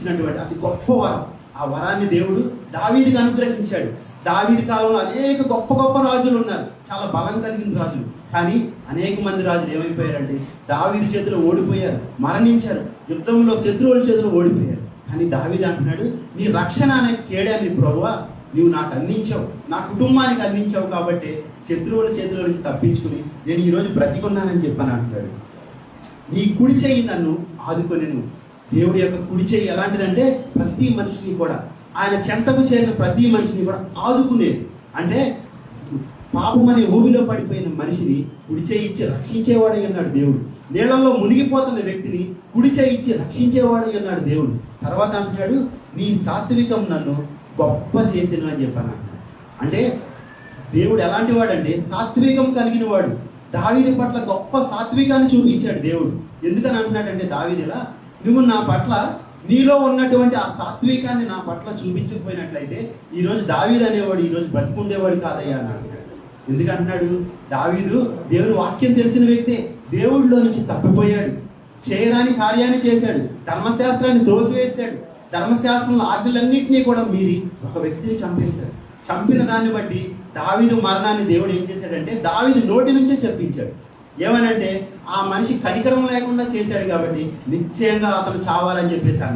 ఇచ్చినటువంటి అతి గొప్ప వరం. ఆ వరాన్ని దేవుడు దావీదుకి అనుగ్రహించాడు. దావీదు కాలంలో అనేక గొప్ప గొప్ప రాజులు ఉన్నారు, చాలా బలం కలిగిన రాజులు. కానీ అనేక మంది రాజులు ఏమైపోయారంటే దావీదు చేతిలో ఓడిపోయారు, మరణించారు, యుద్ధంలో శత్రువుల చేతిలో ఓడిపోయారు. కానీ దావీదు అంటున్నాడు, నీ రక్షణ అనే కేడాన్ని ప్రభువా నీవు నాకు అందించావు, నా కుటుంబానికి అందించావు, కాబట్టి శత్రువుల చేతిలో నుంచి తప్పించుకుని నేను ఈరోజు బ్రతికున్నానని చెప్పాను అంటాడు. నీ కుడి చెయ్యి నన్ను ఆదుకొనెను. దేవుడి యొక్క కుడి చెయ్యి ఎలాంటిదంటే ప్రతి మనిషిని కూడా, ఆయన చెంతకు చేరిన ప్రతి మనిషిని కూడా ఆదుకునేది. అంటే పాపం అనే ఊబిలో పడిపోయిన మనిషిని కుడి చెయ్యి ఇచ్చి రక్షించేవాడై ఉన్నాడు దేవుడు. నీళ్లలో మునిగిపోతున్న వ్యక్తిని కుడి చెయ్యి ఇచ్చి రక్షించేవాడై ఉన్నాడు దేవుడు. తర్వాత అంటాడు, నీ సాత్వికం నన్ను గొప్ప చేసిన అని చెప్పాను. అంటే దేవుడు ఎలాంటి వాడంటే సాత్వికం కలిగిన వాడు. దావీదు పట్ల గొప్ప సాత్వికాన్ని చూపించాడు దేవుడు. ఎందుకని అంటున్నాడంటే దావీదులా, నువ్వు నా పట్ల నీలో ఉన్నటువంటి ఆ సాత్వికాన్ని నా పట్ల చూపించకపోయినట్లయితే ఈరోజు దావీదు అనేవాడు ఈరోజు బ్రతికుండేవాడు కాదయ్యా అన్నాడు. ఎందుకంటున్నాడు, దావీదు దేవుని వాక్యం తెలిసిన వ్యక్తే, దేవుడిలో నుంచి తప్పిపోయాడు, చేయరాని కార్యాన్ని చేశాడు, ధర్మశాస్త్రాన్ని త్రోసివేశాడు, ధర్మశాస్త్రంలో ఆజ్ఞలన్నింటినీ కూడా మీరి ఒక వ్యక్తిని చంపేశాడు. చంపిన దాన్ని బట్టి దావీదు మరణాన్ని దేవుడు ఏం చేశాడంటే దావీదు నోటి నుంచే చెప్పించాడు. ఏమనంటే ఆ మనిషి కనికరం లేకుండా చేశాడు కాబట్టి నిశ్చయంగా అతను చావాలని చెప్పేశాను.